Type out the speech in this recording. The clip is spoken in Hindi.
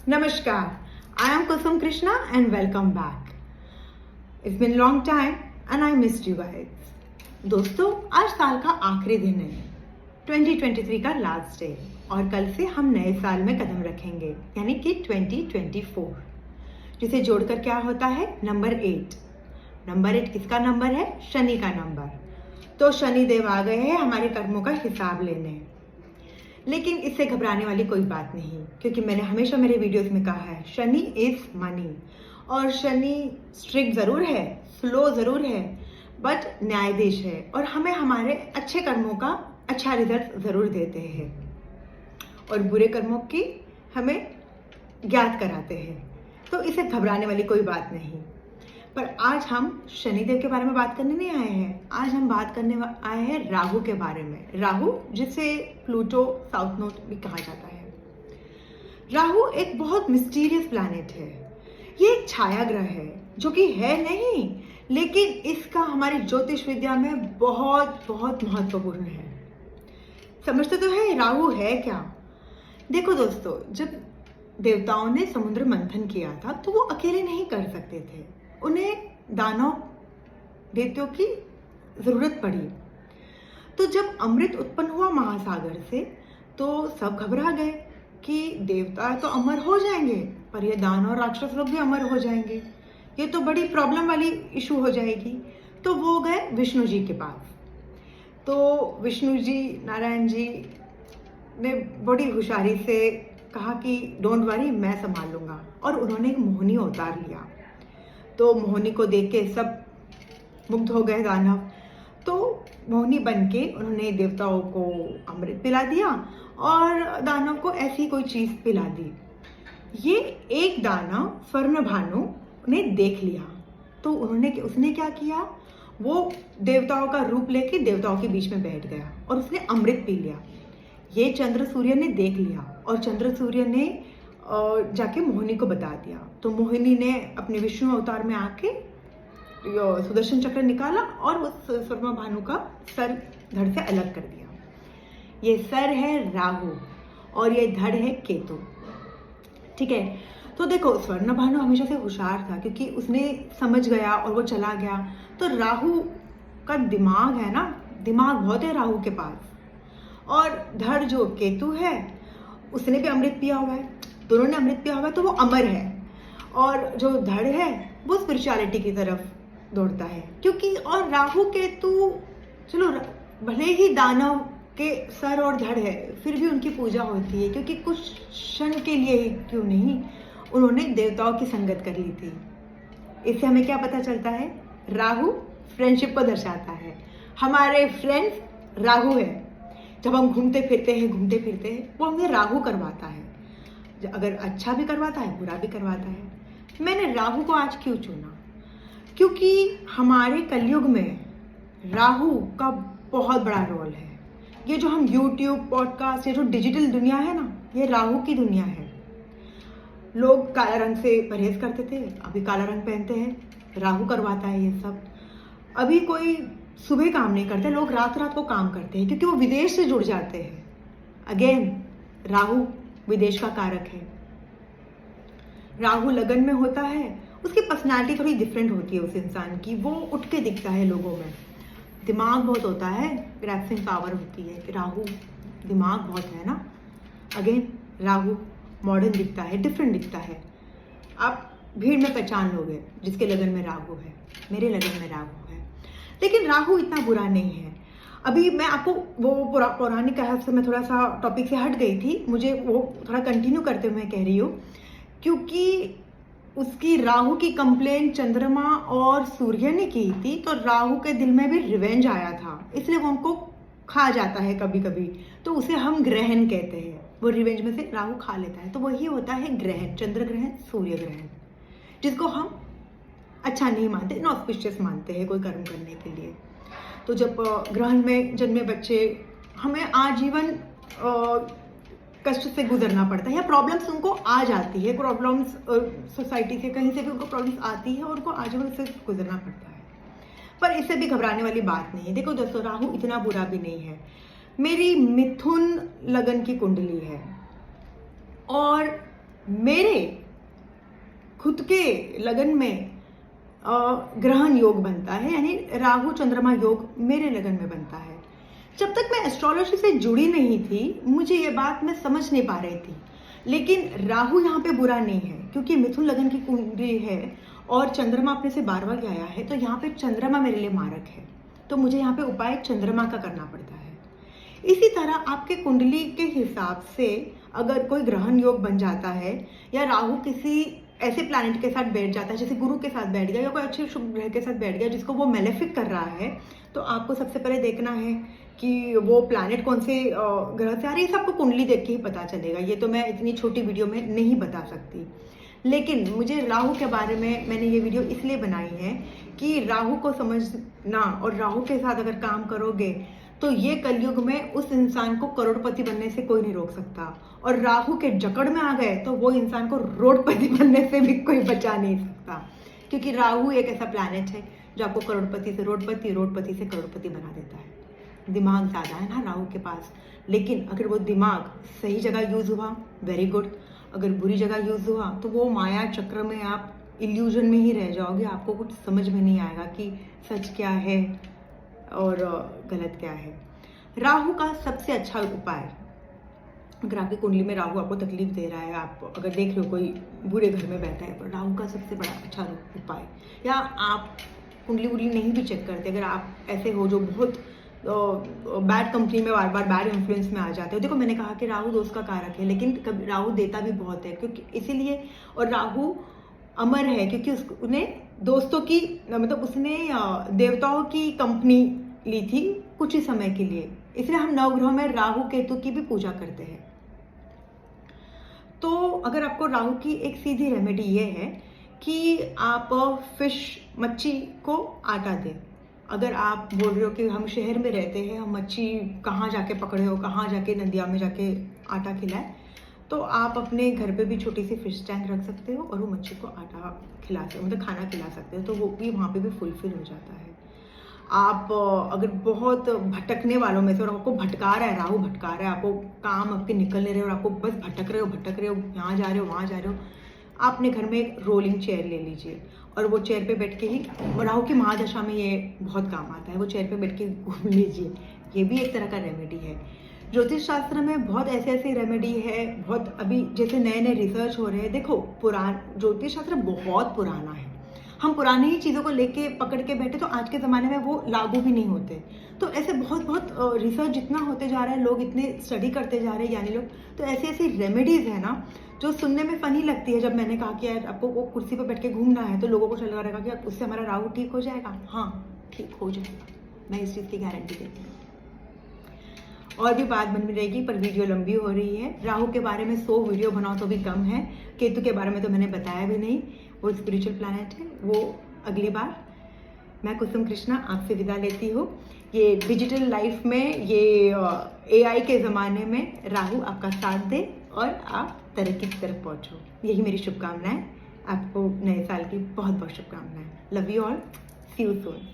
Namaskar, I am Kusum Krishna and welcome back. It's been a long time and I missed you guys. दोस्तों, आज साल का आखिरी दिन है, 2023 का लास्ट डे, और कल से हम नए साल में कदम रखेंगे, यानी कि 2024, जिसे जोड़कर क्या होता है, नंबर 8। नंबर 8 किसका नंबर है? शनि का नंबर। तो शनि देव आ गए हैं हमारे कर्मों का हिसाब लेने। लेकिन इससे घबराने वाली कोई बात नहीं, क्योंकि मैंने हमेशा मेरे वीडियोस में कहा है, शनि इज मनी। और शनि स्ट्रिक्ट जरूर है, स्लो जरूर है, बट न्यायाधीश है, और हमें हमारे अच्छे कर्मों का अच्छा रिजल्ट जरूर देते हैं और बुरे कर्मों की हमें ज्ञात कराते हैं। तो इसे घबराने वाली कोई बात नहीं। पर आज हम शनिदेव के बारे में बात करने नहीं आए हैं, आज हम बात करने आए हैं राहु के बारे में। राहु, जिसे प्लूटो साउथ नोड भी कहा जाता है। राहु एक बहुत मिस्टीरियस प्लैनेट है। ये एक छाया ग्रह है, जो कि है नहीं, लेकिन इसका हमारी ज्योतिष विद्या में बहुत बहुत महत्वपूर्ण है। समझते तो है राहु है क्या? देखो दोस्तों, जब देवताओं ने समुद्र मंथन किया था तो वो अकेले नहीं कर सकते थे, उन्हें दानव दैत्यों की जरूरत पड़ी। तो जब अमृत उत्पन्न हुआ महासागर से, तो सब घबरा गए कि देवता तो अमर हो जाएंगे, पर ये दानव राक्षस लोग भी अमर हो जाएंगे, ये तो बड़ी प्रॉब्लम वाली इशू हो जाएगी। तो वो गए विष्णु जी के पास। तो विष्णु जी, नारायण जी ने बड़ी होशियारी से कहा कि डोंट वरी, मैं संभाल लूंगा, और उन्होंने एक मोहिनी अवतार लिया। तो मोहिनी को देख के सब मुग्ध हो गए दानव। तो मोहिनी बन के उन्होंने देवताओं को अमृत पिला दिया और दानव को ऐसी कोई चीज पिला दी। ये एक दानव स्वर्णभानु ने देख लिया, तो उसने क्या किया, वो देवताओं का रूप लेके देवताओं के बीच में बैठ गया और उसने अमृत पी लिया। ये चंद्र सूर्य ने देख लिया और चंद्र सूर्य ने जाके मोहिनी को बता दिया। तो मोहिनी ने अपने विष्णु अवतार में आके सुदर्शन चक्र निकाला और उस स्वर्णभानु का सर धड़ से अलग कर दिया। ये सर है राहु और ये धड़ है केतु। ठीक है, तो देखो स्वर्णभानु हमेशा से होशियार था, क्योंकि उसने समझ गया और वो चला गया। तो राहु का दिमाग है ना, दिमाग बहुत है राहु के पास। और धड़ जो केतु है, उसने भी अमृत पिया हुआ है, दोनों ने अमृत पिया हुआ है, तो वो अमर है। और जो धड़ है वो स्पिरिचुअलिटी की तरफ दौड़ता है, क्योंकि और राहु केतु, चलो भले ही दानव के सर और धड़ है, फिर भी उनकी पूजा होती है, क्योंकि कुछ क्षण के लिए ही क्यों नहीं उन्होंने देवताओं की संगत कर ली थी। इससे हमें क्या पता चलता है? राहु फ्रेंडशिप को दर्शाता है। हमारे फ्रेंड्स राहु है। जब हम घूमते फिरते हैं वो हमें राहु करवाता है। अगर अच्छा भी करवाता है, बुरा भी करवाता है। मैंने राहु को आज क्यों चुना? क्योंकि हमारे कलयुग में राहु का बहुत बड़ा रोल है। ये जो हम YouTube, पॉडकास्ट, ये जो डिजिटल दुनिया है ना, ये राहु की दुनिया है। लोग काला रंग से परहेज करते थे, अभी काला रंग पहनते हैं, राहु करवाता है ये सब। अभी कोई सुबह काम नहीं करते, लोग रात रात को काम करते हैं, क्योंकि वो विदेश से जुड़ जाते हैं। अगेन राहु विदेश का कारक है। राहु लगन में होता है, उसकी पर्सनालिटी थोड़ी डिफरेंट होती है उस इंसान की, वो उठ के दिखता है लोगों में। दिमाग बहुत होता है, ग्रैस्पिंग पावर होती है, राहु दिमाग बहुत है ना। अगेन राहु मॉडर्न दिखता है, डिफरेंट दिखता है। आप भीड़ में पहचान लोगे जिसके लगन में राहु है। मेरे लगन में राहु है, लेकिन राहु इतना बुरा नहीं है। अभी मैं आपको वो पौराणिक कथा से मैं थोड़ा सा टॉपिक से हट गई थी, मुझे वो थोड़ा कंटिन्यू करते हुए मैं कह रही हूँ, क्योंकि उसकी राहु की कंप्लेंट चंद्रमा और सूर्य ने की थी। तो राहु के दिल में भी रिवेंज आया था, इसलिए वो हमको खा जाता है कभी कभी, तो उसे हम ग्रहण कहते हैं। वो रिवेंज में से राहु खा लेता है, तो वही होता है ग्रहण, चंद्र ग्रहण, सूर्य ग्रहण, जिसको हम अच्छा नहीं मानते, इनऑस्पिशियस मानते हैं कोई कर्म करने के लिए। तो जब ग्रहण में जन्मे बच्चे, हमें आजीवन कष्ट से गुजरना पड़ता है, या प्रॉब्लम्स उनको आ जाती है, प्रॉब्लम्स सोसाइटी से कहीं से भी उनको प्रॉब्लम्स आती है और उनको आजीवन से गुजरना पड़ता है। पर इससे भी घबराने वाली बात नहीं है। देखो दोस्तों, राहु इतना बुरा भी नहीं है। मेरी मिथुन लगन की कुंडली है और मेरे खुद के लगन में ग्रहण योग बनता है, यानी राहु चंद्रमा योग मेरे लगन में बनता है। जब तक मैं एस्ट्रोलॉजी से जुड़ी नहीं थी, मुझे ये बात मैं समझ नहीं पा रही थी। लेकिन राहु यहाँ पे बुरा नहीं है, क्योंकि मिथुन लगन की कुंडली है और चंद्रमा अपने से 12वां गया है, तो यहाँ पे चंद्रमा मेरे लिए मारक है, तो मुझे यहाँ पे उपाय चंद्रमा का करना पड़ता है। इसी तरह आपके कुंडली के हिसाब से अगर कोई ग्रहण योग बन जाता है या राहु किसी ऐसे प्लैनेट के साथ बैठ जाता है, जैसे गुरु के साथ बैठ गया या कोई अच्छे शुभ ग्रह के साथ बैठ गया जिसको वो मेलेफिक कर रहा है, तो आपको सबसे पहले देखना है कि वो प्लैनेट कौन से ग्रह से आ रही है। सबको कुंडली देख के ही पता चलेगा, ये तो मैं इतनी छोटी वीडियो में नहीं बता सकती। लेकिन मुझे राहु के बारे में मैंने ये वीडियो इसलिए बनाई है कि राहु को समझना और राहु के साथ अगर काम करोगे तो ये कलयुग में उस इंसान को करोड़पति बनने से कोई नहीं रोक सकता, और राहु के जकड़ में आ गए तो वो इंसान को रोडपति बनने से भी कोई बचा नहीं सकता, क्योंकि राहु एक ऐसा प्लैनेट है जो आपको करोड़पति से रोडपति, रोडपति से करोड़पति बना देता है। दिमाग ज़्यादा है ना राहु के पास, लेकिन अगर वो दिमाग सही जगह यूज़ हुआ वेरी गुड, अगर बुरी जगह यूज़ हुआ तो वो माया चक्र में आप इल्यूजन में ही रह जाओगे, आपको कुछ समझ में नहीं आएगा कि सच क्या है और गलत क्या है। राहु का सबसे अच्छा उपाय, अगर आपकी कुंडली में राहु आपको तकलीफ दे रहा है, आप अगर देख रहे हो कोई बुरे घर में बैठा है, तो राहु का सबसे बड़ा अच्छा उपाय, या आप कुंडली वुंडली नहीं भी चेक करते, अगर आप ऐसे हो जो बहुत बैड कंपनी में बार बार बैड इन्फ्लुएंस में आ जाते हो। देखो मैंने कहा कि राहु दोस्त का कारक है, लेकिन कभी राहु देता भी बहुत है, क्योंकि इसीलिए, और राहु अमर है क्योंकि उसने दोस्तों की मतलब उसने देवताओं की कंपनी ली थी कुछ ही समय के लिए, इसलिए हम नवग्रहों में राहु केतु की भी पूजा करते हैं। तो अगर आपको राहु की एक सीधी रेमेडी ये है कि आप फिश मच्छी को आटा दें। अगर आप बोल रहे हो कि हम शहर में रहते हैं, हम मच्छी कहाँ जाके पकड़े हो, कहाँ जाके नदिया में जाके आटा खिलाए, तो आप अपने घर पे भी छोटी सी फिश टैंक रख सकते हो और वो मच्छी को आटा खिला सकते हो, मतलब खाना खिला सकते हो, तो वो भी वहाँ पे भी फुलफिल हो जाता है। आप अगर बहुत भटकने वालों में से, और आपको भटका रहा है, राहु भटका रहा है, आपको काम आपके निकल नहीं रहे और आपको बस भटक रहे हो, यहाँ जा रहे हो वहाँ जा रहे हो, आप अपने घर में एक रोलिंग चेयर ले लीजिए और वो चेयर पे बैठ के ही, राहु की महादशा में ये बहुत काम आता है, वो चेयर पे बैठ के घूम लीजिए, ये भी एक तरह का रेमेडी है। ज्योतिष शास्त्र में बहुत ऐसे ऐसे रेमेडी है, बहुत अभी जैसे नए नए रिसर्च हो रहे हैं। देखो ज्योतिष शास्त्र बहुत पुराना है, हम पुरानी ही चीज़ों को लेके पकड़ के बैठे तो आज के ज़माने में वो लागू भी नहीं होते। तो ऐसे बहुत बहुत रिसर्च जितना होते जा रहा है, लोग इतने स्टडी करते जा रहे हैं ज्ञानी लोग, तो ऐसी ऐसी रेमेडीज़ है ना जो सुनने में फनी लगती है। जब मैंने कहा कि यार आपको वो कुर्सी पर बैठ के घूमना है, तो लोगों को चल रहेगा कि उससे हमारा राहु ठीक हो जाएगा। हाँ, ठीक हो जाएगा, मैं इस चीज़ की गारंटी देती हूँ। और भी बात बन रहेगी, पर वीडियो लंबी हो रही है। राहु के बारे में 100 वीडियो बनाओ तो भी कम है। केतु के बारे में तो मैंने बताया भी नहीं, वो स्पिरिचुअल प्लैनेट है, वो अगली बार। मैं कुसुम कृष्णा आपसे विदा लेती हूँ। ये डिजिटल लाइफ में, ये AI के ज़माने में राहु आपका साथ दे और आप तरक्की की तरफ पहुँचो, यही मेरी शुभकामनाएं। आपको नए साल की बहुत बहुत शुभकामनाएं। Love you all, see you soon.